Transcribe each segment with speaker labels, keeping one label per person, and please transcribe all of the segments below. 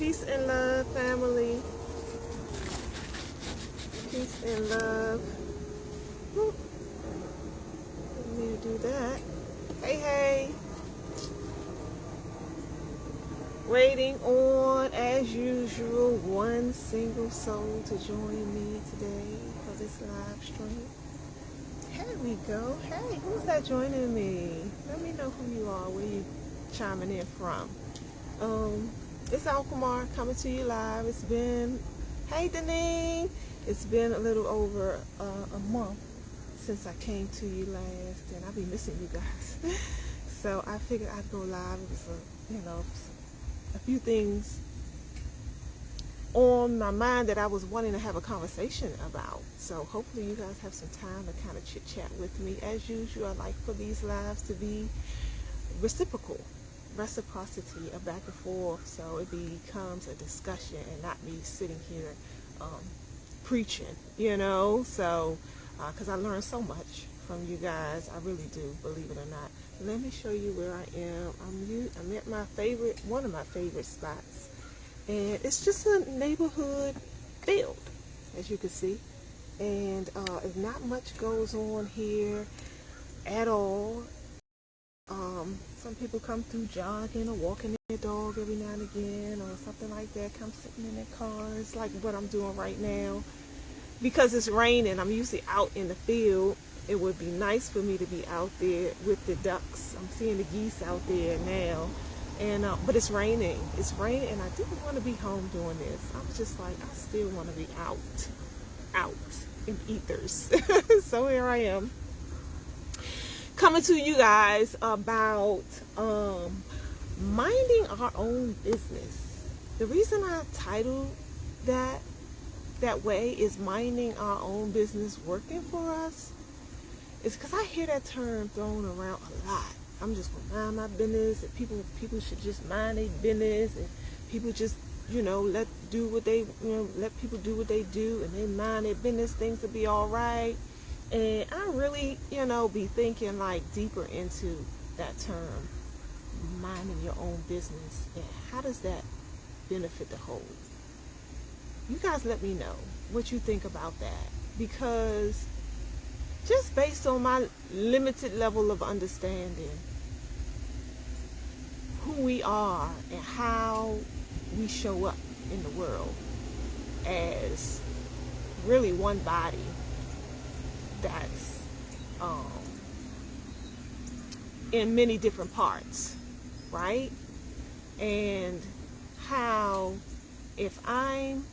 Speaker 1: Peace and love, family. Peace and love. Whoop. Didn't mean to do that. Hey, hey. Waiting on, as usual, one single soul to join me today for this live stream. Here we go. Hey, who's that joining me? Let me know who you are, where you chiming in from. It's Alkamar coming to you live. It's been, hey Deneen, it's been a little over a month since I came to you last, and I've been missing you guys. So I figured I'd go live. It was a few things on my mind that I was wanting to have a conversation about. So hopefully you guys have some time to kind of chit chat with me. As usual, I like for these lives to be reciprocity, a back and forth, so it becomes a discussion and not me sitting here preaching, so because I learned so much from you guys. I really do, believe it or not. Let me show you where I am. I'm at one of my favorite spots, and it's just a neighborhood field, as you can see, and not much goes on here at all. Some people come through jogging or walking their dog every now and again or something like that, come sitting in their cars like what I'm doing right now. Because it's raining, I'm usually out in the field. It would be nice for me to be out there with the ducks. I'm seeing the geese out there now, and but it's raining. It's raining, and I didn't want to be home doing this. I was just like, I still want to be out in ethers. So here I am, coming to you guys about minding our own business. The reason I titled that way is minding our own business working for us is because I hear that term thrown around a lot. I'm just gonna mind my business, and people should just mind their business, and people just let people do what they do, and they mind their business, things will be all right. And I really be thinking like deeper into that term, minding your own business, and how does that benefit the whole? You guys let me know what you think about that, because just based on my limited level of understanding who we are and how we show up in the world as really one body that's in many different parts, right? And how if I'm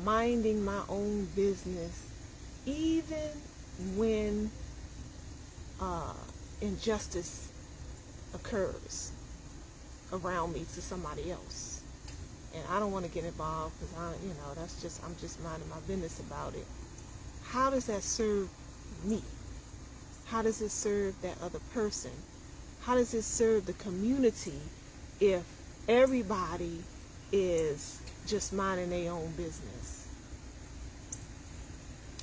Speaker 1: minding my own business, even when injustice occurs around me to somebody else, and I don't want to get involved because I'm just minding my business about it. How does that serve me? How does it serve that other person? How does it serve the community if everybody is just minding their own business?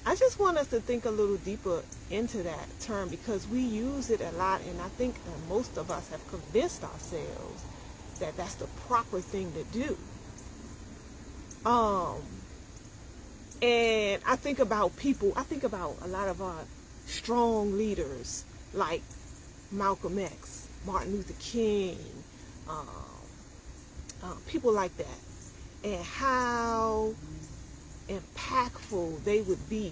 Speaker 1: I just want us to think a little deeper into that term, because we use it a lot, and I think most of us have convinced ourselves that that's the proper thing to do. And I think about a lot of our strong leaders like Malcolm X, Martin Luther King, people like that, and how impactful they would be,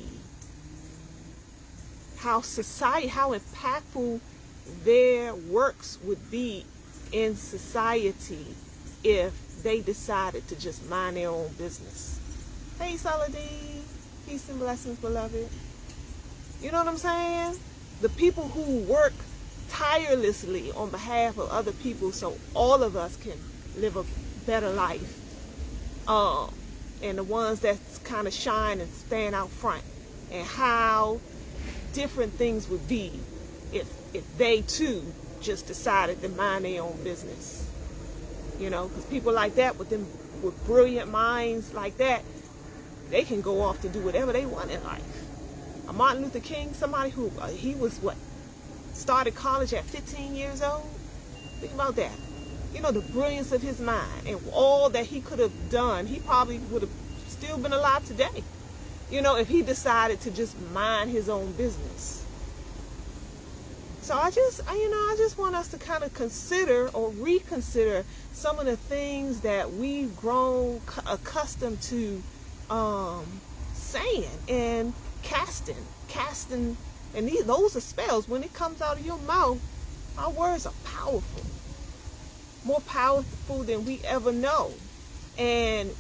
Speaker 1: how impactful their works would be in society if they decided to just mind their own business. Hey Saladin, peace and blessings, beloved. You know what I'm saying? The people who work tirelessly on behalf of other people so all of us can live a better life. And the ones that kind of shine and stand out front, and how different things would be if they too just decided to mind their own business. Because people like that with brilliant minds like that, they can go off to do whatever they want in life. Martin Luther King, somebody who he was started college at 15 years old. Think about that. the brilliance of his mind and all that he could have done, he probably would have still been alive today, if he decided to just mind his own business. So I just want us to kind of consider or reconsider some of the things that we've grown accustomed to saying and casting, and those are spells. When it comes out of your mouth, our words are powerful, more powerful than we ever know. And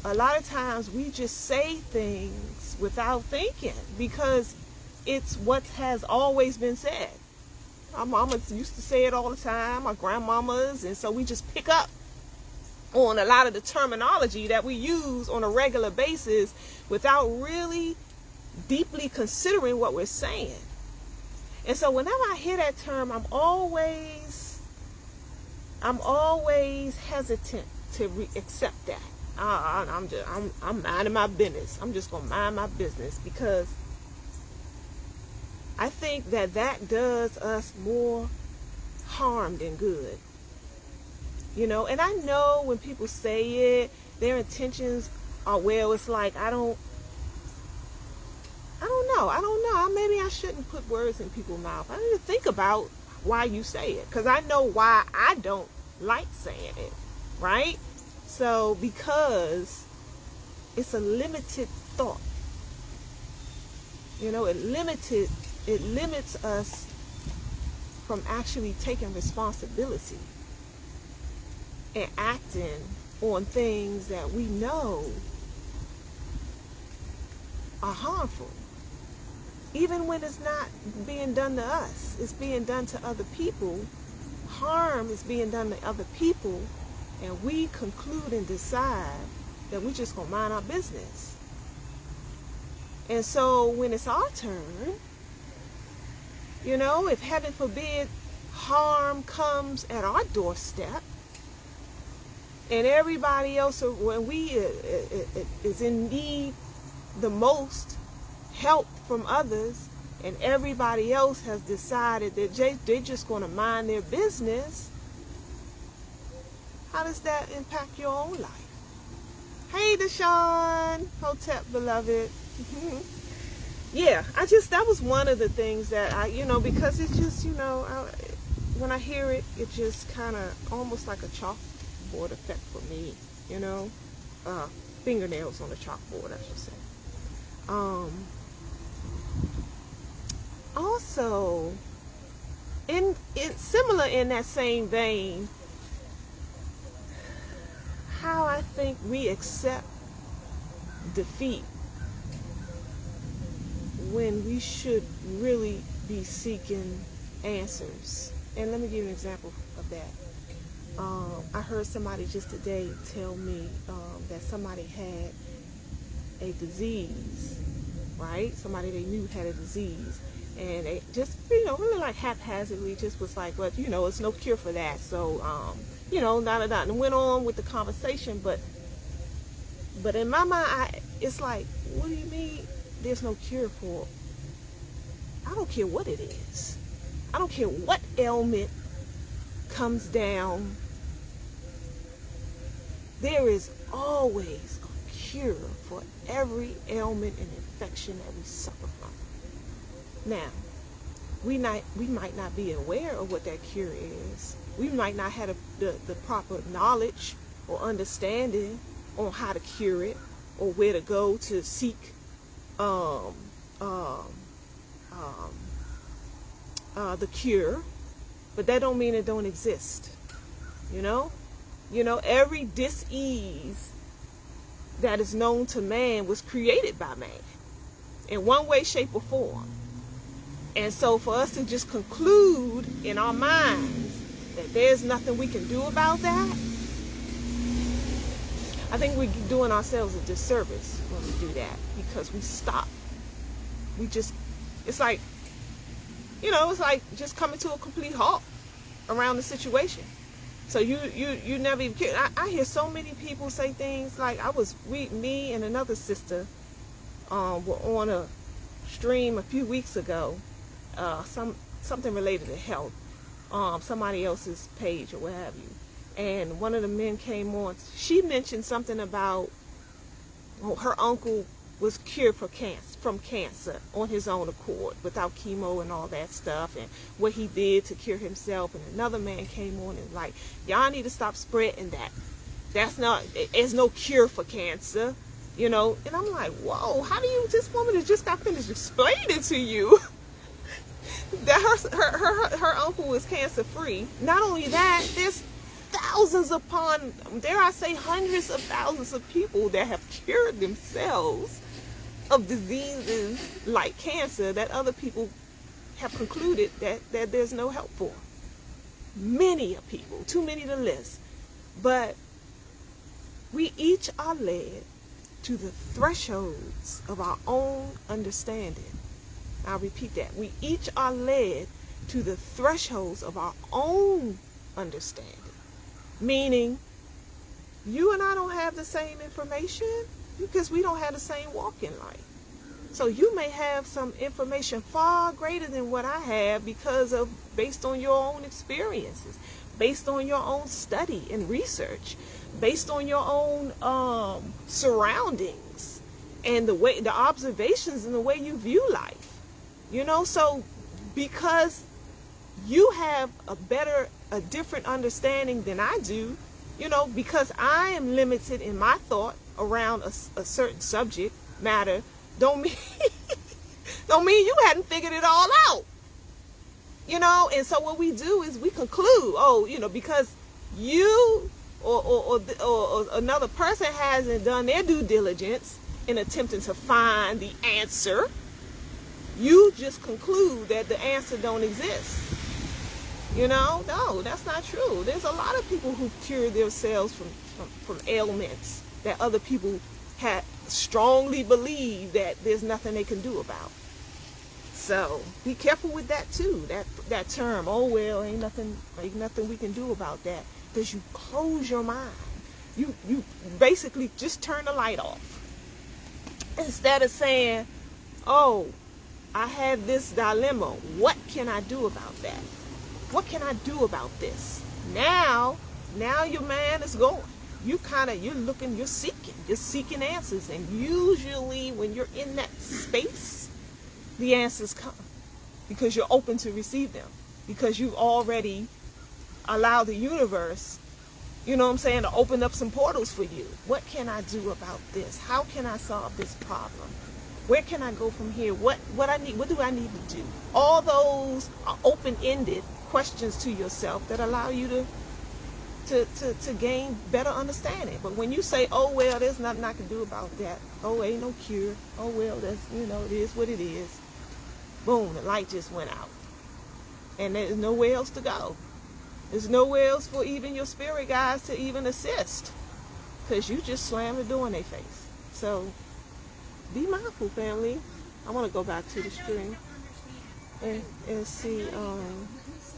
Speaker 1: a lot of times we just say things without thinking because it's what has always been said. Our mamas used to say it all the time, our grandmamas, and so we just pick up on a lot of the terminology that we use on a regular basis without really deeply considering what we're saying. And so whenever I hear that term, I'm always hesitant to accept that. I'm minding my business. I'm just gonna mind my business because I think that does us more harm than good. And I know when people say it, their intentions are, well, it's like, I don't know. Maybe I shouldn't put words in people's mouth. I need to think about why you say it, because I know why I don't like saying it, right? So, because it's a limited thought. It limits us from actually taking responsibility and acting on things that we know are harmful. Even when it's not being done to us, it's being done to other people. Harm is being done to other people, and we conclude and decide that we're just gonna mind our business. And so when it's our turn, if heaven forbid harm comes at our doorstep, and everybody else, when we is in need the most help from others, and everybody else has decided that they're just going to mind their business, how does that impact your own life? Hey, Deshaun, Hotep beloved. Yeah, that was one of the things that because it's just, when I hear it, it just kind of almost like a chalkboard effect for me, fingernails on a chalkboard, I should say. Also, in similar in that same vein, how I think we accept defeat when we should really be seeking answers. And let me give you an example of that. I heard somebody just today tell me that somebody had a disease, right? Somebody they knew had a disease, and they just, really like haphazardly just was like, well, it's no cure for that. So, and went on with the conversation. But in my mind, it's like, what do you mean there's no cure for? I don't care what it is. I don't care what ailment comes down. There is always a cure for every ailment and infection that we suffer from. Now, we might not be aware of what that cure is. We might not have the proper knowledge or understanding on how to cure it or where to go to seek the cure, but that don't mean it don't exist. Every dis-ease that is known to man was created by man in one way, shape, or form. And so for us to just conclude in our minds that there's nothing we can do about that, I think we're doing ourselves a disservice when we do that, because we stop. It's like just coming to a complete halt around the situation. So you never even, I hear so many people say things like, me and another sister were on a stream a few weeks ago, something related to health, somebody else's page or what have you. and one of the men came on. She mentioned something about her uncle was cured from cancer on his own accord without chemo and all that stuff, and what he did to cure himself. And another man came on and like, y'all need to stop spreading that. There's no cure for cancer, you know. And I'm like, whoa, how do you, this woman has just got finished explaining to you that her uncle is cancer free. Not only that, there's thousands upon, dare I say, hundreds of thousands of people that have cured themselves of diseases like cancer that other people have concluded that there's no help for. Many of people, too many to list. But we each are led to the thresholds of our own understanding. I'll repeat that. We each are led to the thresholds of our own understanding. Meaning, you and I don't have the same information because we don't have the same walk in life. So you may have some information far greater than what I have based on your own experiences, based on your own study and research, based on your own surroundings and the observations and the way you view life. You know, so because you have a different understanding than I do, you know, because I am limited in my thought around a certain subject matter, don't mean you hadn't figured it all out. You know, and so what we do is we conclude, because you or another person hasn't done their due diligence in attempting to find the answer, you just conclude that the answer don't exist. You know, no, that's not true. There's a lot of people who cure themselves from ailments that other people had strongly believe that there's nothing they can do about. So be careful with that too. That term, oh well, ain't nothing we can do about that, because you close your mind. You basically just turn the light off instead of saying, oh, I have this dilemma. What can I do about that? What can I do about this? Now your man is going. You're seeking answers. And usually when you're in that space, the answers come because you're open to receive them, because you've already allowed the universe, you know what I'm saying, to open up some portals for you. What can I do about this? How can I solve this problem? Where can I go from here? What do I need to do? All those are open-ended questions to yourself that allow you to gain better understanding. But when you say, oh well, there's nothing I can do about that, oh ain't no cure, oh well, that's, it is what it is, boom, the light just went out and there's nowhere else to go. There's nowhere else for even your spirit guides to even assist, because you just slammed the door in their face. So be mindful, family. I want to go back to the stream and see.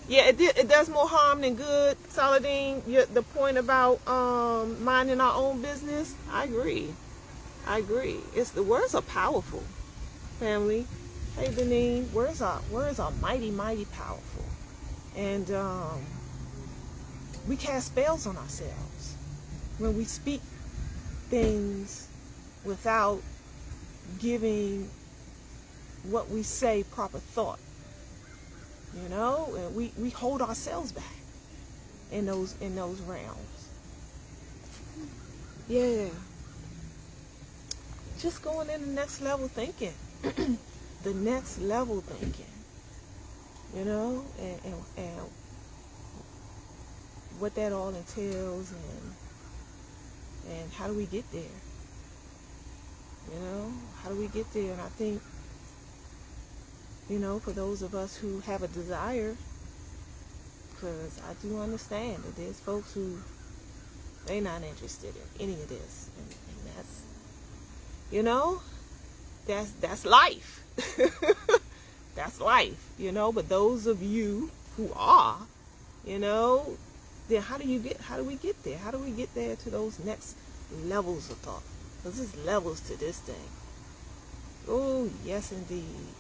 Speaker 1: Yeah, it does more harm than good. Saladin, the point about minding our own business, I agree. It's the words are powerful, family. Hey, Deneen, words are mighty, mighty powerful, and we cast spells on ourselves when we speak things without giving what we say proper thought. And we hold ourselves back in those realms. Yeah. Just going in the next level thinking. The next level thinking. And what that all entails, and how do we get there? How do we get there? And I think, for those of us who have a desire, because I do understand that there's folks who, they're not interested in any of this. And that's life. That's life, but those of you who are, then how do we get there? How do we get there to those next levels of thought? Because there's levels to this thing. Oh, yes, indeed.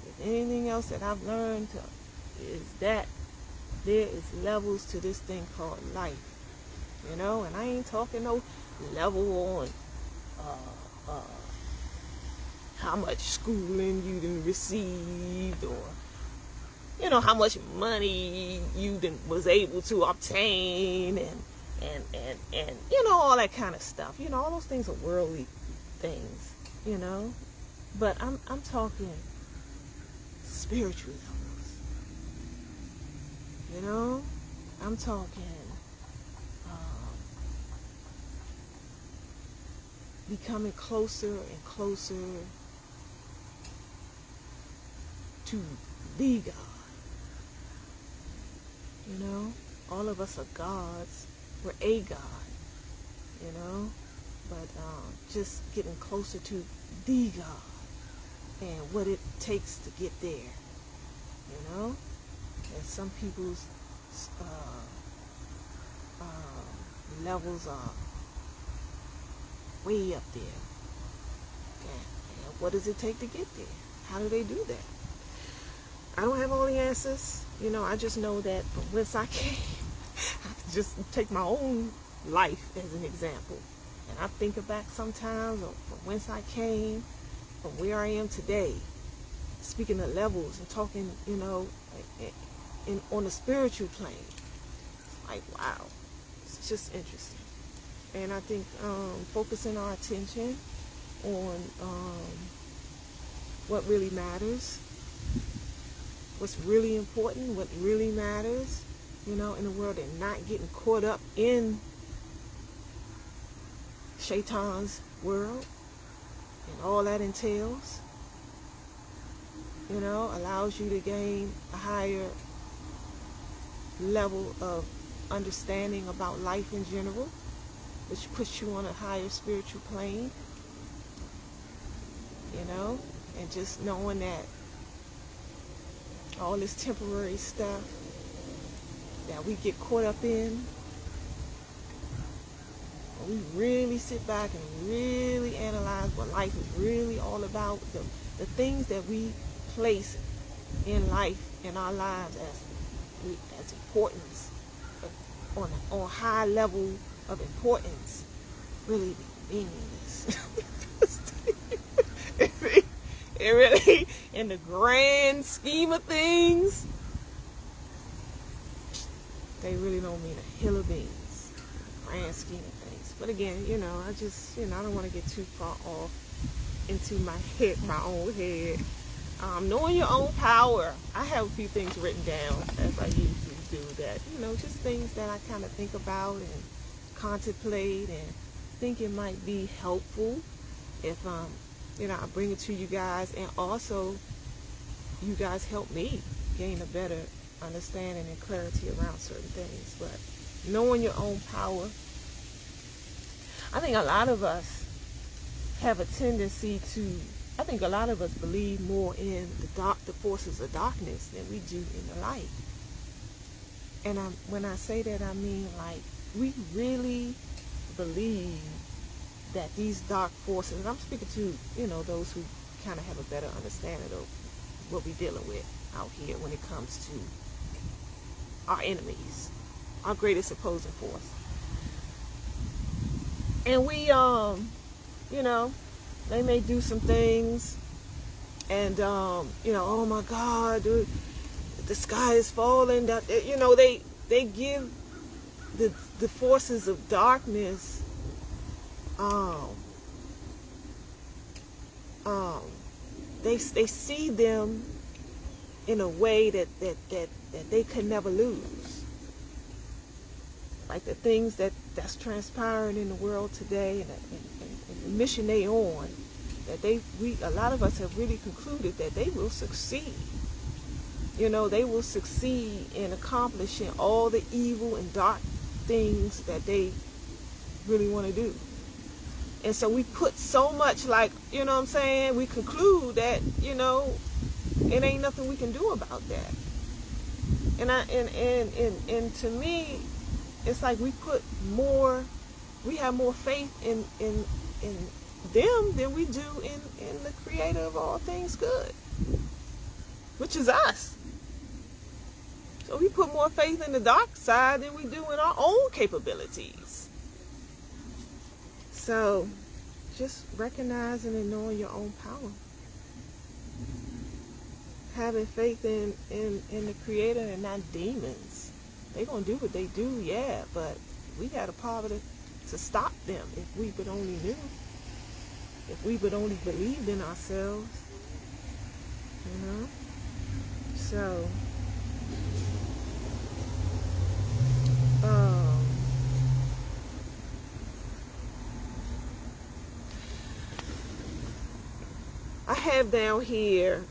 Speaker 1: If anything else that I've learned is that there is levels to this thing called life. you know, and I ain't talking no level on uh, how much schooling you done received, or you know how much money you done was able to obtain, and you know, all that kind of stuff. You know, all those things are worldly things, you know. But I'm talking spiritual levels. You know, I'm talking becoming closer and closer to the God. You know, all of us are gods. We're a God. You know, but just getting closer to the God and what it takes to get there. You know, and some people's levels are way up there. And what does it take to get there? How do they do that? I don't have all the answers. You know, I just know that from whence I came. I just take my own life as an example. And I think back sometimes from whence I came, from where I am today. Speaking of levels and talking, you know, on the spiritual plane. It's like, wow. It's just interesting. And I think focusing our attention on what really matters, what's really important, what really matters, you know, in the world, and not getting caught up in Shaitan's world and all that entails, you know, allows you to gain a higher level of understanding about life in general, which puts you on a higher spiritual plane, you know, and just knowing that all this temporary stuff that we get caught up in, we really sit back and really analyze what life is really all about, the things that we place in life, in our lives as importance, on high level of importance, really meaningless. It really, in the grand scheme of things, they really don't mean a hill of beans, grand scheme of things. But again, you know, I just, you know, I don't want to get too far off into my own head. Knowing your own power. I have a few things written down, as I usually do, that, you know, just things that I kind of think about and contemplate and think it might be helpful if, you know, I bring it to you guys, and also you guys help me gain a better understanding and clarity around certain things. But knowing your own power, I think a lot of us have a tendency to, I think a lot of us believe more in the forces of darkness than we do in the light. And when I say that, I mean, like, we really believe that these dark forces, and I'm speaking to, you know, those who kind of have a better understanding of what we're dealing with out here when it comes to our enemies, our greatest opposing force. And we, you know, they may do some things, and, you know, oh my God, dude, the sky is falling. That, you know, they give the forces of darkness, they see them in a way that they could never lose. Like the things that's transpiring in the world today, and the mission they on, that a lot of us have really concluded that they will succeed. You know, they will succeed in accomplishing all the evil and dark things that they really want to do. And so we put so much, like, you know what I'm saying, we conclude that, you know, it ain't nothing we can do about that. And to me, it's like we have more faith in them than we do in the creator of all things good, which is us. So we put more faith in the dark side than we do in our own capabilities. So just recognizing and knowing your own power. Having faith in the Creator and not demons. They're going to do what they do, yeah, but we got a power to stop them if we would only knew. If we would only believed in ourselves. You know? So, I have down here,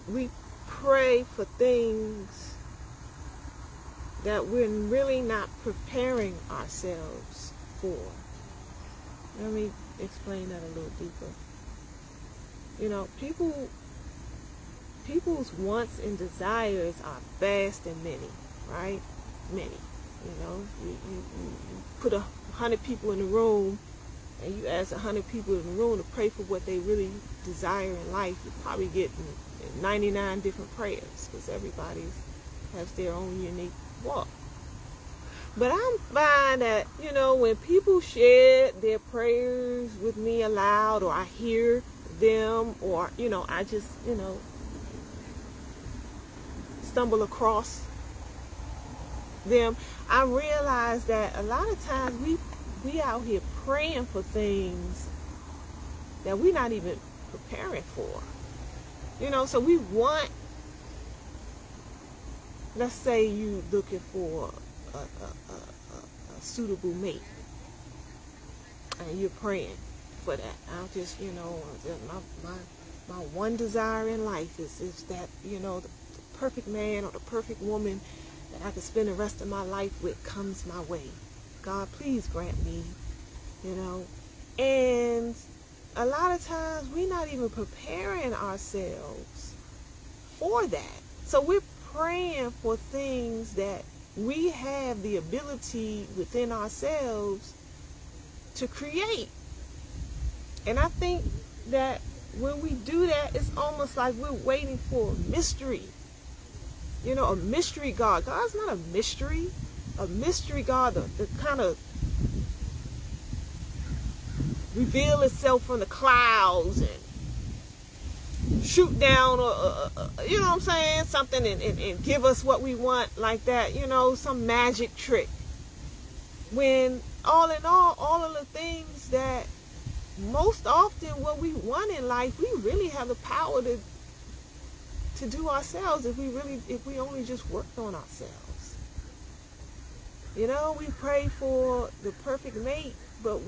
Speaker 1: we pray for things that we're really not preparing ourselves for. Let me explain that a little deeper. You know, people's wants and desires are vast and many, right? Many. You know, you put 100 people in the room and you ask 100 people in the room to pray for what they really desire in life, you probably get 99 different prayers because everybody has their own unique walk. But I'm finding that, you know, when people share their prayers with me aloud, or I hear them, or, you know, I just, you know, stumble across them, I realize that a lot of times we out here praying for things that we're not even preparing for. You know, so we want, let's say you looking for a suitable mate, and you're praying for that. I'll just, you know, my one desire in life is that, you know, the perfect man or the perfect woman that I can spend the rest of my life with comes my way. God, please grant me, you know. And a lot of times we're not even preparing ourselves for that. So we're praying for things that we have the ability within ourselves to create. And I think that when we do that, it's almost like we're waiting for a mystery. You know, a mystery God. God's not a mystery. A mystery God, the kind of reveal itself from the clouds and shoot down, you know what I'm saying, something and give us what we want like that, you know, some magic trick. When all in all of the things that most often what we want in life, we really have the power to do ourselves if we only just worked on ourselves. You know, we pray for the perfect mate, but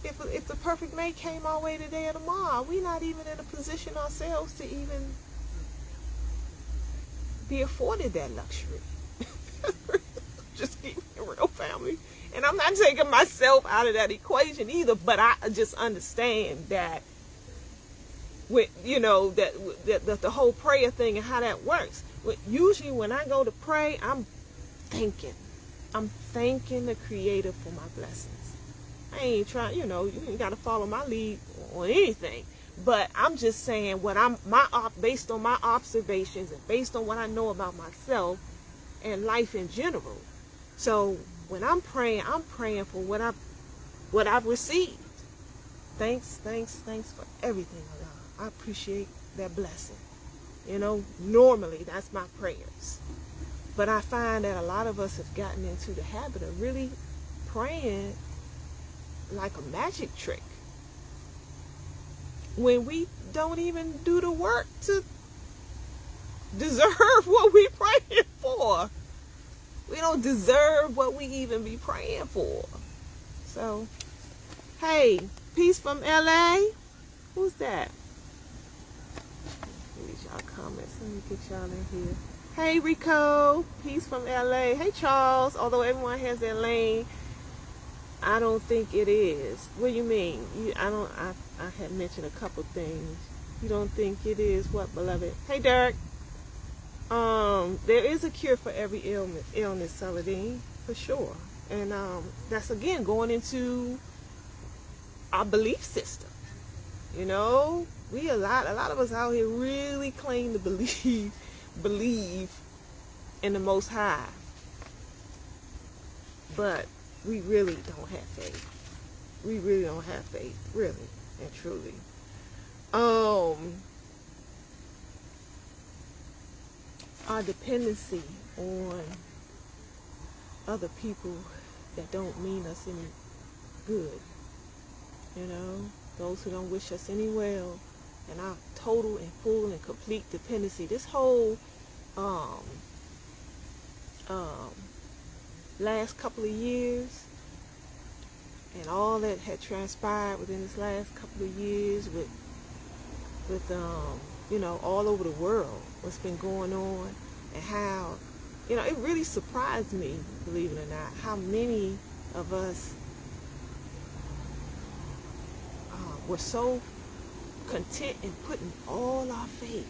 Speaker 1: if the perfect mate came our way today or tomorrow, we're not even in a position ourselves to even be afforded that luxury. Just keep it real, family. And I'm not taking myself out of that equation either, but I just understand that with, you know, that the whole prayer thing and how that works. Usually when I go to pray, I'm thanking the Creator for my blessings. I ain't trying, you know, you ain't got to follow my lead or anything, but I'm just saying based on my observations and based on what I know about myself and life in general. So when I'm praying for what I've received. Thanks for everything, Allah. I appreciate that blessing. You know, normally that's my prayers. But I find that a lot of us have gotten into the habit of really praying like a magic trick, when we don't even do the work to deserve what we praying for. We don't deserve what we even be praying for. So, hey, peace from LA. Who's that? Read y'all comments. Let me get y'all in here. Hey, Rico. Peace from LA. Hey, Charles. Although everyone has their lane, I don't think it is. What do you mean? I had mentioned a couple things. You don't think it is what, beloved? Hey, Derek. There is a cure for every illness, Saladin, for sure. And that's, again, going into our belief system. You know, A lot of us out here really claim to believe in the Most High, but we really don't have faith. We really don't have faith, really and truly. Our dependency on other people that don't mean us any good, you know, those who don't wish us any well, and our total and full and complete dependency. This whole last couple of years, and all that had transpired within this last couple of years with you know, all over the world, what's been going on, and how, you know, it really surprised me, believe it or not, how many of us were so content in putting all our faith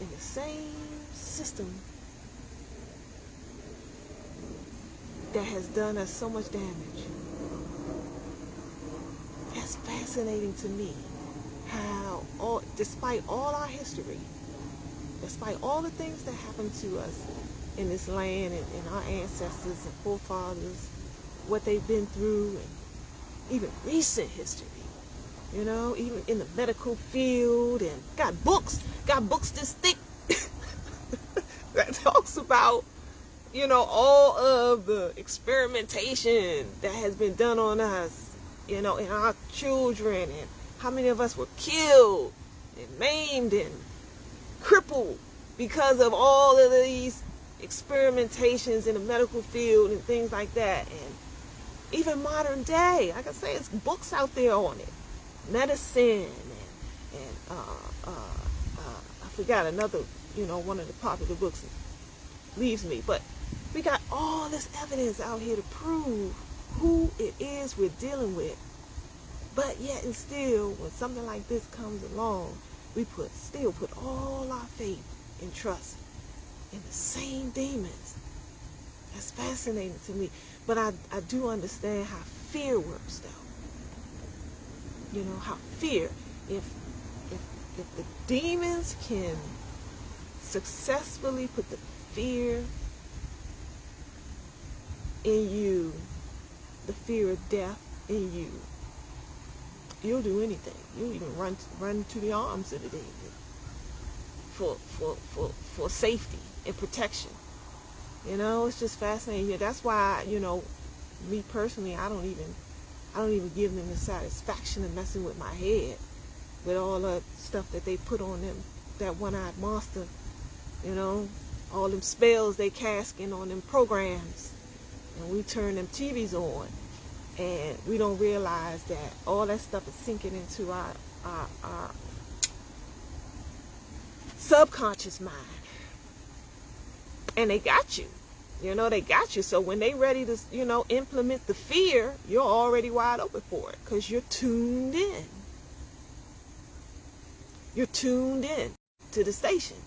Speaker 1: in the same system that has done us so much damage. That's fascinating to me, how despite all our history, despite all the things that happened to us in this land and our ancestors and forefathers, what they've been through, and even recent history, you know, even in the medical field, and got books this thick that talks about, you know, all of the experimentation that has been done on us, you know, and our children, and how many of us were killed and maimed and crippled because of all of these experimentations in the medical field and things like that. And even modern day, like I say, it's books out there on it, medicine, and I forgot another, you know, one of the popular books leaves me, but we got all this evidence out here to prove who it is we're dealing with. But yet and still, when something like this comes along, we still put all our faith and trust in the same demons. That's fascinating to me. But I do understand how fear works, though. You know, how fear, if the demons can successfully put the fear in you, the fear of death in you, you'll do anything. You'll even run to the arms of the demon for safety and protection. You know, it's just fascinating. Yeah, that's why, you know, me personally, I don't even give them the satisfaction of messing with my head with all the stuff that they put on them, that one-eyed monster, you know, all them spells they casting on them programs, and we turn them TVs on, and we don't realize that all that stuff is sinking into our subconscious mind. And they got you. You know, they got you. So when they ready to, you know, implement the fear, you're already wide open for it, because you're tuned in. You're tuned in to the station.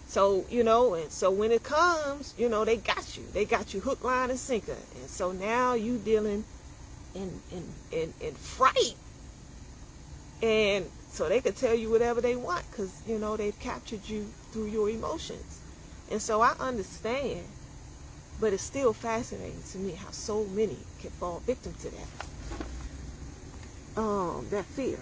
Speaker 1: So, you know, and so when it comes, you know, they got you. They got you hook, line, and sinker. And so now you dealing in fright. And so they could tell you whatever they want, because, you know, they've captured you through your emotions. And so I understand, but it's still fascinating to me how so many can fall victim to that fear.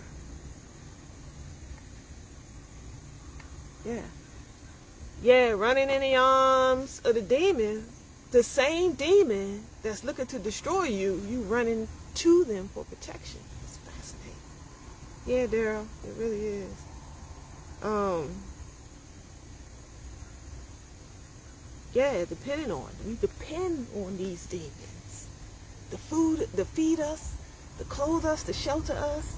Speaker 1: Yeah, running in the arms of the demon, the same demon that's looking to destroy you, you running to them for protection. It's fascinating. Yeah, Daryl, it really is. Yeah, we depend on these demons. The food, to feed us, to clothe us, to shelter us.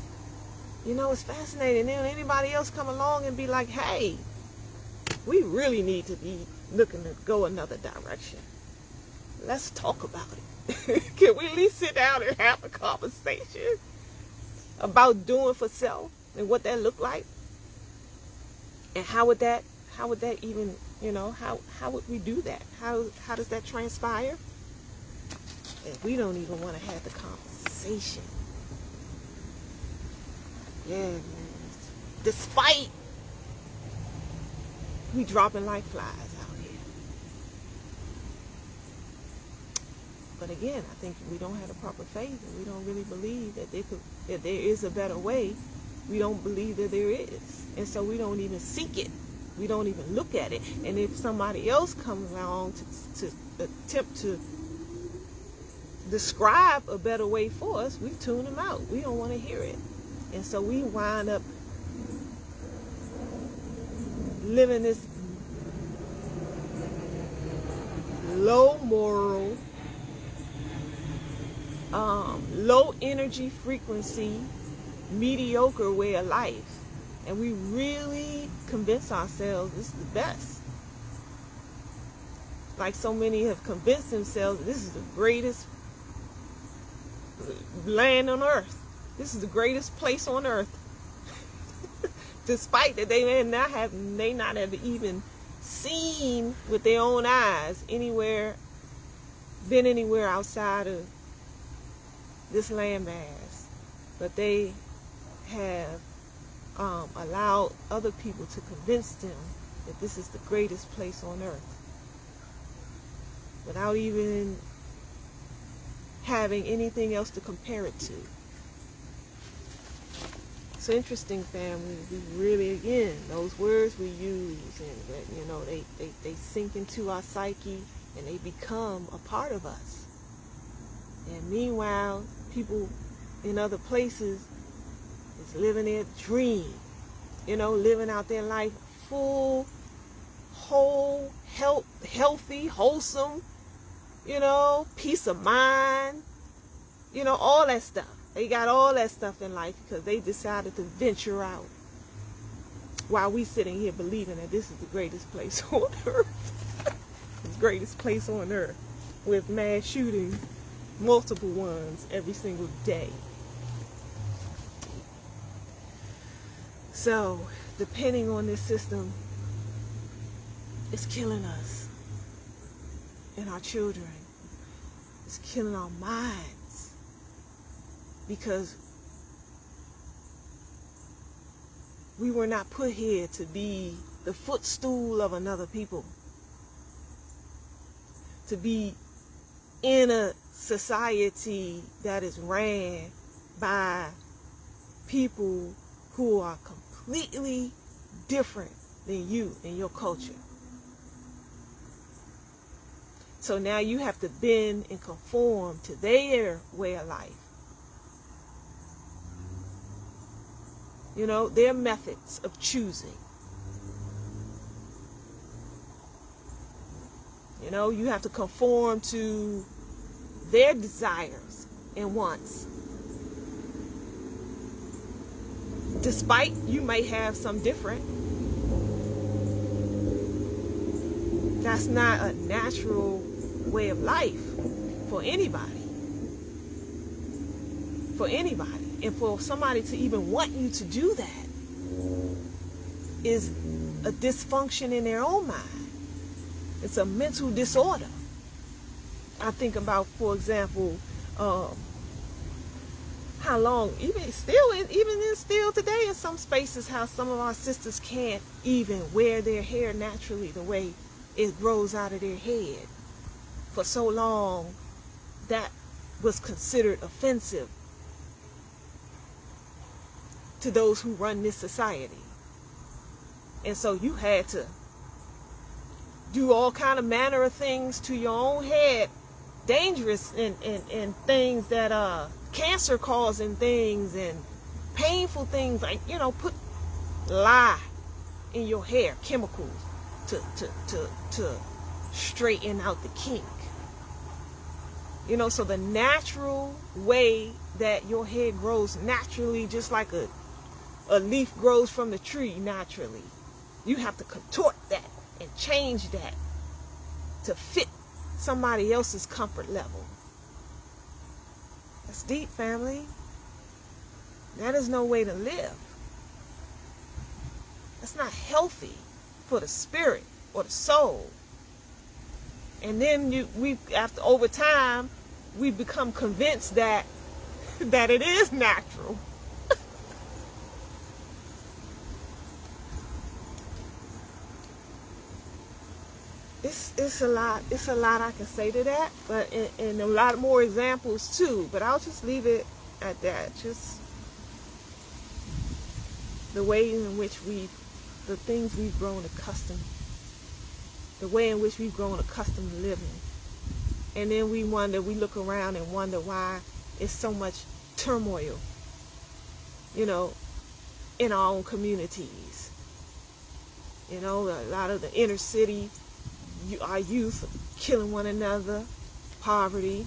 Speaker 1: You know, it's fascinating. Then anybody else come along and be like, hey, we really need to be looking to go another direction. Let's talk about it. Can we at least sit down and have a conversation about doing for self and what that look like? And how would that even, you know, how would we do that? How does that transpire? If we don't even want to have the conversation. Yeah, man. Despite we dropping like flies out here. But again, I think we don't have the proper faith, and we don't really believe that that there is a better way. We don't believe that there is. And so we don't even seek it. We don't even look at it. And if somebody else comes along to attempt to describe a better way for us, we tune them out. We don't want to hear it. And so we wind up living this low moral, low energy frequency, mediocre way of life. And we really convince ourselves this is the best. Like so many have convinced themselves this is the greatest land on earth. This is the greatest place on earth. Despite that they may not have even seen with their own eyes been anywhere outside of this landmass. But they have allowed other people to convince them that this is the greatest place on earth, without even having anything else to compare it to. It's interesting, family. We really, again, those words we use, and they sink into our psyche and they become a part of us. And meanwhile, people in other places is living their dream, living out their life full, whole, healthy, wholesome, peace of mind, all that stuff. They got all that stuff in life because they decided to venture out, while we sitting here believing that this is the greatest place on earth. The greatest place on earth, with mass shooting, multiple ones every single day. So, depending on this system, it's killing us and our children. It's killing our minds. Because we were not put here to be the footstool of another people. To be in a society that is ran by people who are completely different than you and your culture. So now you have to bend and conform to their way of life. Their methods of choosing. You have to conform to their desires and wants. Despite you may have some different. That's not a natural way of life for anybody. For anybody. And for somebody to even want you to do that is a dysfunction in their own mind. It's a mental disorder. I think about, for example, how long, even still today in some spaces, how some of our sisters can't even wear their hair naturally the way it grows out of their head. For so long, that was considered offensive to those who run this society. And so you had to do all kind of manner of things to your own head, dangerous and things that cancer causing things and painful things, like put lye in your hair, chemicals to straighten out the kink. So the natural way that your hair grows naturally, just like a leaf grows from the tree naturally, you have to contort that and change that to fit somebody else's comfort level. That's deep, family. That is no way to live. That's not healthy for the spirit or the soul. And then over time, we become convinced that it is natural. it's a lot. It's a lot I can say to that, but and a lot more examples too. But I'll just leave it at that. Just the way in which the things we've grown accustomed, the way in which we've grown accustomed to living, and then we look around and wonder why it's so much turmoil, in our own communities. A lot of the inner city, our youth are killing one another, poverty.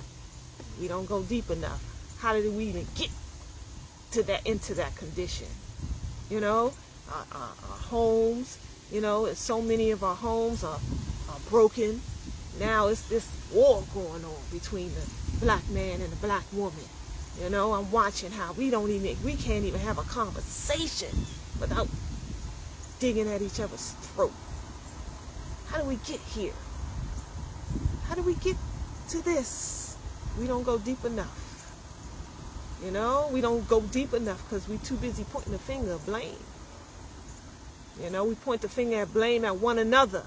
Speaker 1: We don't go deep enough. How did we even get into that condition? Our homes, and so many of our homes are broken. Now it's this war going on between the black man and the black woman. I'm watching how we can't even have a conversation without digging at each other's throat. How do we get here? How do we get to this? We don't go deep enough. We don't go deep enough because we're too busy pointing the finger of blame. We point the finger of blame at one another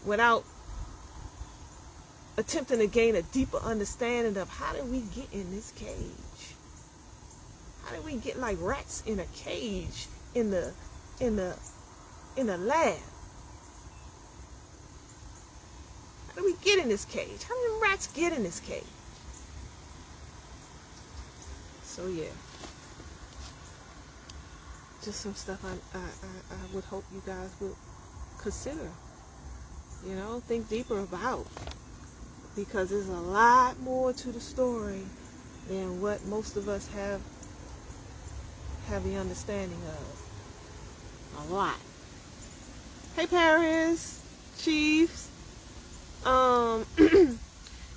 Speaker 1: without attempting to gain a deeper understanding of how did we get in this cage? How did we get like rats in a cage in the lab? How do we get in this cage? How did rats get in this cage? So yeah, just some stuff I would hope you guys would consider. Think deeper about, because there's a lot more to the story than what most of us have the understanding of. A lot. Hey Paris, Chiefs.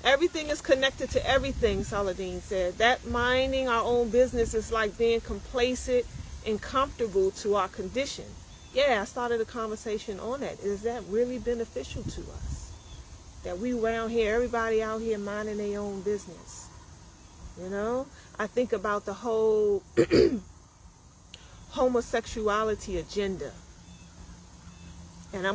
Speaker 1: Everything is connected to everything, Saladin said. That minding our own business is like being complacent and comfortable to our condition. Yeah, I started a conversation on that. Is that really beneficial to us? That we around here, everybody out here minding their own business. I think about the whole homosexuality agenda. And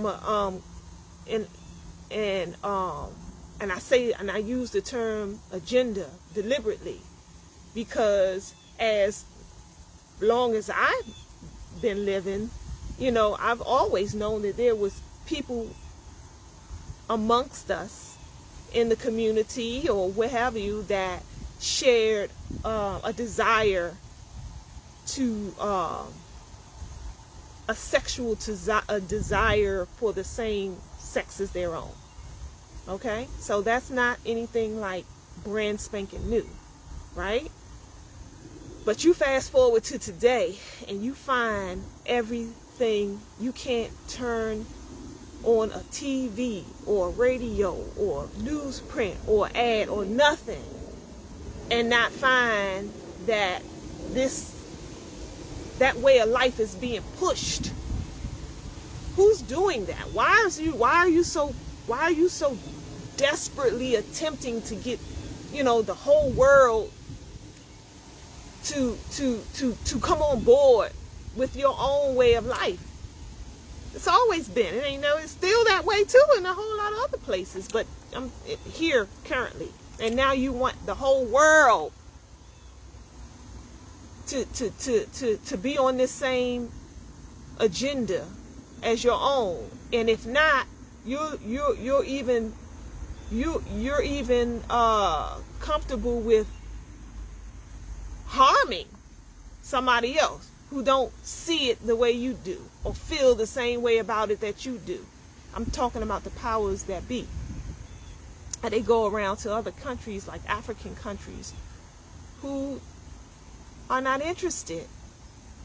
Speaker 1: I use the term agenda deliberately, because as long as I've been living, I've always known that there was people amongst us in the community or what have you that shared a desire to a sexual desire for the same sex as their own. Okay, so that's not anything like brand spanking new, right? But you fast forward to today and you find everything. You can't turn on a TV or radio or newsprint or ad or nothing and not find that that way of life is being pushed. Who's doing that? Why are you so desperately attempting to get, the whole world to come on board with your own way of life? It's always been, and it's still that way too in a whole lot of other places, but I'm here currently, and now you want the whole world to be on this same agenda as your own. And if not, you're even comfortable with harming somebody else who don't see it the way you do or feel the same way about it that you do. I'm talking about the powers that be. And they go around to other countries, like African countries, who are not interested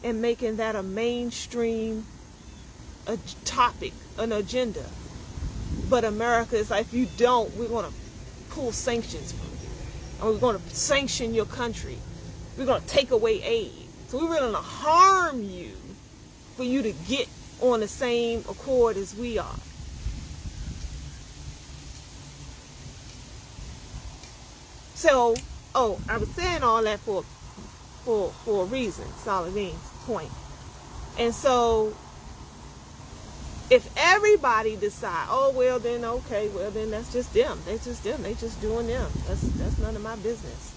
Speaker 1: in making that a mainstream topic, an agenda. But America is like, if you don't, we're going to pull sanctions from you. And we're going to sanction your country. We're going to take away aid. So we're going to harm you for you to get on the same accord as we are. So, I was saying all that for a reason, Saladin's point. And so If everybody decide, oh well, then okay, well then that's just them. That's just them. They just doing them. That's none of my business.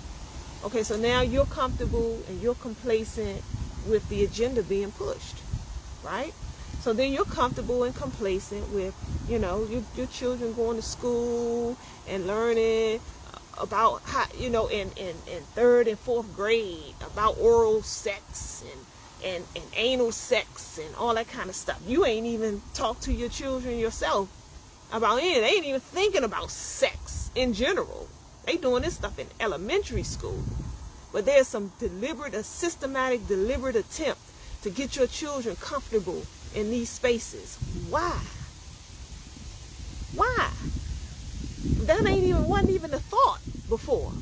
Speaker 1: Okay, so now you're comfortable and you're complacent with the agenda being pushed, right? So then you're comfortable and complacent with, your children going to school and learning about how, in third and fourth grade about oral sex and anal sex and all that kind of stuff. You ain't even talked to your children yourself about it. They ain't even thinking about sex in general. They doing this stuff in elementary school. But there's some systematic, deliberate attempt to get your children comfortable in these spaces. Why? Why? That wasn't even a thought before.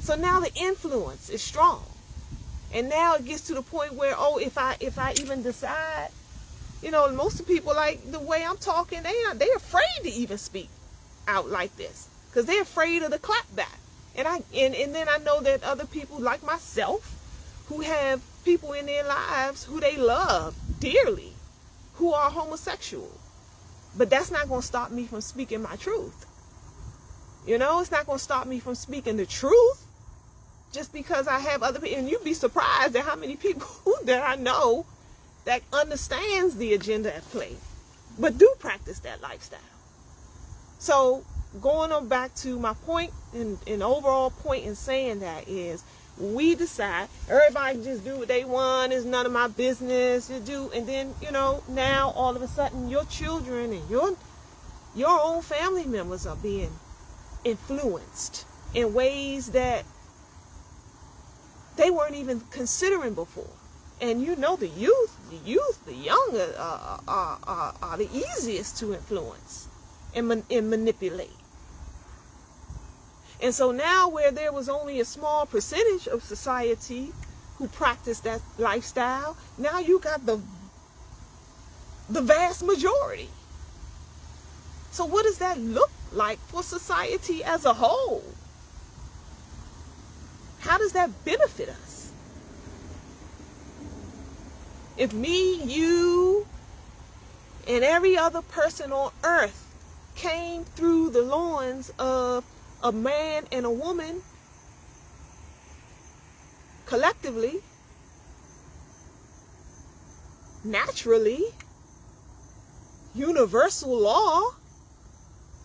Speaker 1: So now the influence is strong. And now it gets to the point where, if I even decide, most of the people, like the way I'm talking, they're afraid to even speak out like this because they're afraid of the clapback. And then I know that other people like myself who have people in their lives who they love dearly who are homosexual. But that's not going to stop me from speaking my truth. It's not going to stop me from speaking the truth just because I have other people. And you'd be surprised at how many people that I know that understands the agenda at play, but do practice that lifestyle. So going on back to my point and overall point in saying that is, we decide everybody can just do what they want. It's none of my business to do. And then, now all of a sudden your children and your own family members are being influenced in ways that they weren't even considering before. And the youth, the young are the easiest to influence and manipulate. And so now where there was only a small percentage of society who practiced that lifestyle, now you got the vast majority. So what does that look like for society as a whole? How does that benefit us? If me, you, and every other person on earth came through the loins of a man and a woman collectively, naturally, universal law,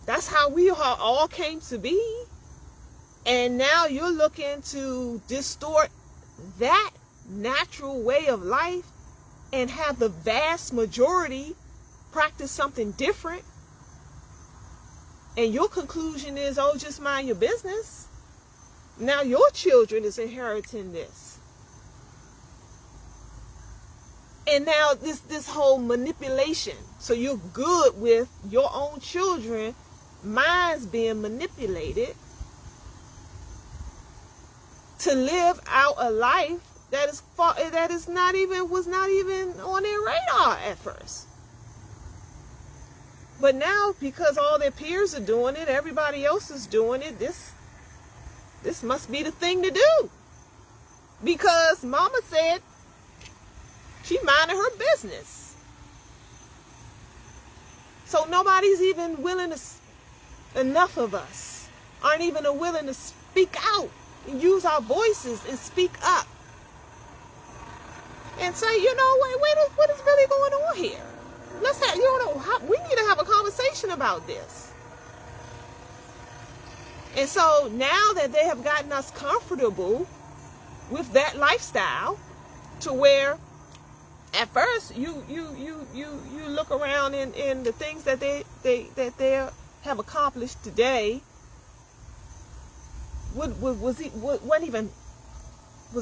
Speaker 1: that's how we all came to be. And now you're looking to distort that natural way of life and have the vast majority practice something different. And your conclusion is, just mind your business. Now your children is inheriting this. And now this whole manipulation. So you're good with your own children, minds being manipulated to live out a life that was not even on their radar at first. But now, because all their peers are doing it, everybody else is doing it, this must be the thing to do. Because mama said she minded her business. So nobody's even willing to, enough of us aren't even willing to speak out and use our voices and speak up. And say, what is really going on here? Let's have, we need to have a conversation about this. And so now that they have gotten us comfortable with that lifestyle, to where at first you look around in the things that they have accomplished today, was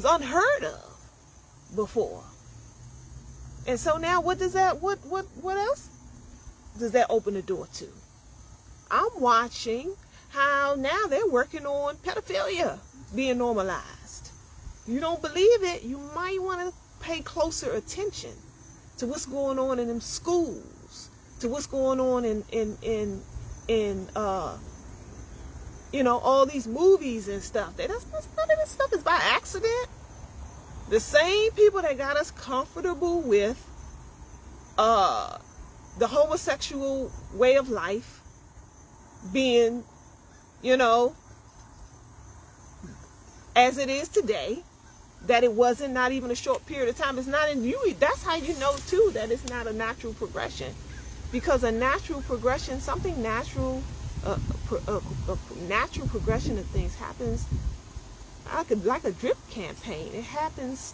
Speaker 1: unheard of before. And so now what else does that open the door to? I'm watching how now they're working on pedophilia being normalized. You don't believe it, you might want to pay closer attention to what's going on in them schools, to what's going on in all these movies and stuff. None of this stuff is by accident. The same people that got us comfortable with the homosexual way of life being, you know, as it is today, that it wasn't not even a short period of time. It's not in you. That's how you know too that it's not a natural progression, because a natural progression, something natural, a natural progression of things happens like a drip campaign. It happens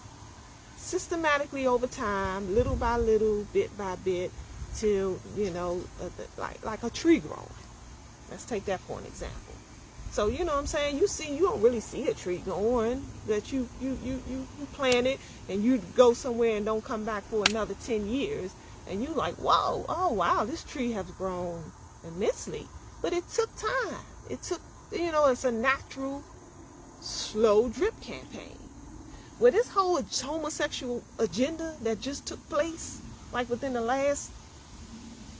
Speaker 1: systematically over time, little by little, bit by bit, till, you know, like a tree growing. Let's take that for an example. So, you know what I'm saying? You don't really see a tree growing that you plant it, and you go somewhere and don't come back for another 10 years. And you like, whoa, oh, wow, this tree has grown immensely. But it took time. It took, you know, it's a natural, slow drip campaign. Well, this whole homosexual agenda that just took place, like within the last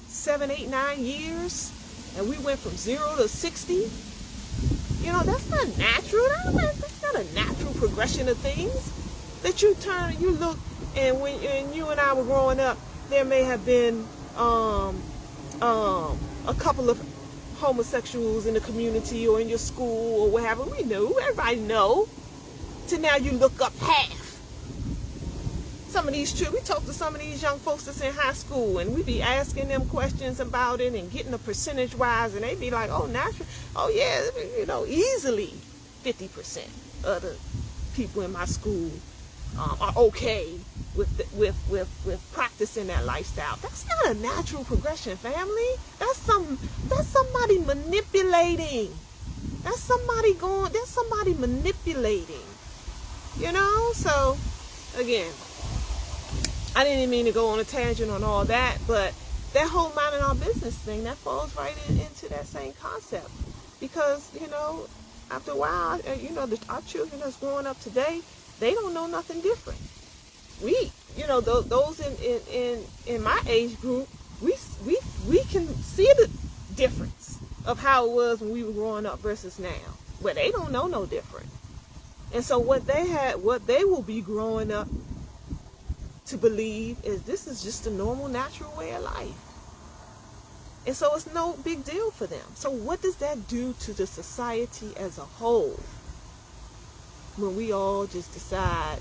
Speaker 1: 7, 8, 9 years, and we went from 0 to 60, you know, that's not natural. That's not a natural progression of things. That you turn and you look, and when you and I were growing up, there may have been a couple of homosexuals in the community or in your school or whatever. We knew, everybody know. To now you look up half. Some of these we talk to some of these young folks that's in high school, and we be asking them questions about it and getting a percentage wise, and they be like, oh, natural, oh yeah, you know, easily 50% of the people in my school are okay with practicing that lifestyle. That's not a natural progression, family. That's somebody manipulating. That's somebody manipulating. You know, so again, I didn't even mean to go on a tangent on all that, but that whole minding our business thing, that falls right into that same concept. Because, you know, after a while, you know, our children that's growing up today, they don't know nothing different. We, you know, those in my age group, we can see the difference of how it was when we were growing up versus now. But they don't know no different. And so what they will be growing up to believe is this is just a normal, natural way of life. And so it's no big deal for them. So what does that do to the society as a whole when we all just decide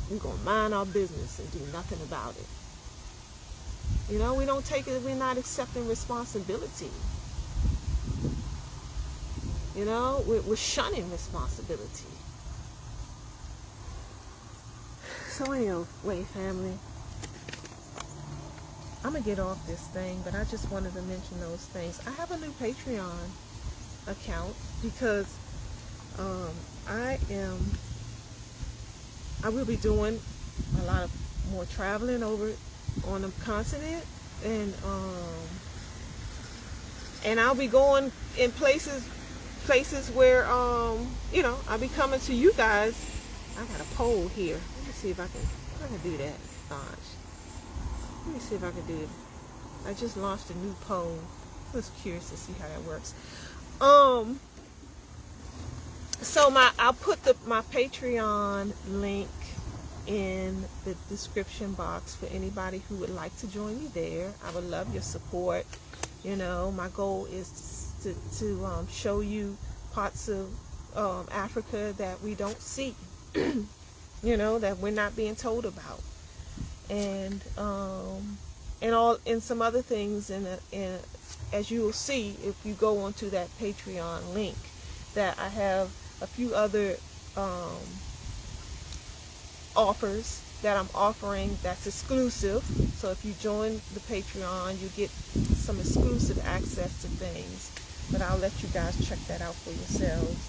Speaker 1: we're going to mind our business and do nothing about it? You know, we don't take it, we're not accepting responsibility. You know, we're shunning responsibility. So anyway, family, I'm going to get off this thing, but I just wanted to mention those things. I have a new Patreon account because I will be doing a lot of more traveling over on the continent, and I'll be going in places where you know, I'll be coming to you guys. I got a poll here. Let me see if I can do that. Gosh. Let me see if I can do it. I just launched a new poll. I was curious to see how that works. So I'll put my Patreon link in the description box for anybody who would like to join me there. I would love your support. You know, my goal is to show you parts of Africa that we don't see. You know, that we're not being told about, and some other things. And as you will see if you go onto that Patreon link, that I have a few other offers that I'm offering that's exclusive. So if you join the Patreon, you get some exclusive access to things. But I'll let you guys check that out for yourselves.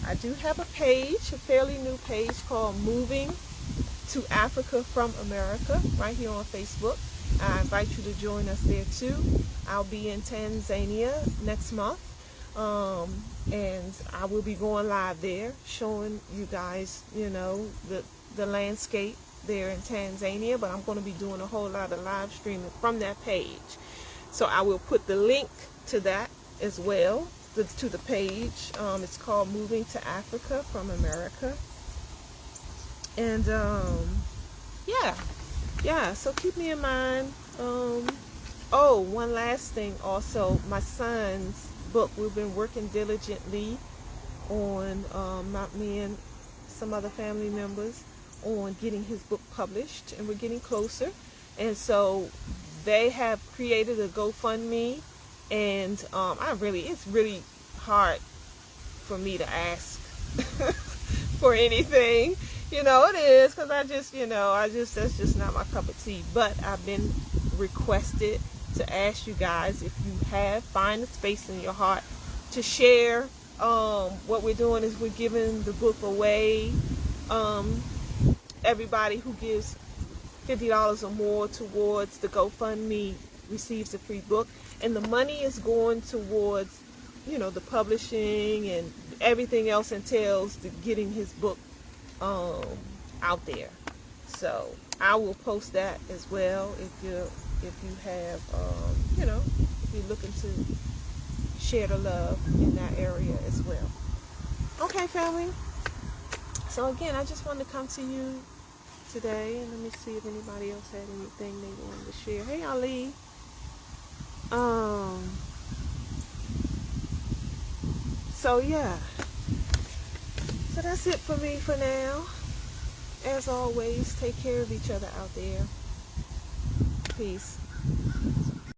Speaker 1: I do have a page, a fairly new page called Moving to Africa from America, right here on Facebook. I invite you to join us there too. I'll be in Tanzania next month, and I will be going live there, showing you guys, you know, the landscape there in Tanzania. But I'm going to be doing a whole lot of live streaming from that page. So I will put the link to that as well. To the page. It's called Moving to Africa from America. And yeah, so keep me in mind Oh, one last thing also, my son's book, we've been working diligently on, me and some other family members, on getting his book published, and we're getting closer. And so they have created a GoFundMe, and it's really hard for me to ask for anything. It is, because that's just not my cup of tea. But I've been requested to ask you guys, if you find a space in your heart to share. What we're doing is we're giving the book away. Everybody who gives $50 or more towards the GoFundMe receives a free book, and the money is going towards, the publishing and everything else entails to getting his book out there. So I will post that as well if you have if you're looking to share the love in that area as well. Okay, family. So again, I just wanted to come to you today, and let me see if anybody else had anything they wanted to share. Hey, Ali. So yeah. So that's it for me for now. As always, take care of each other out there. Peace.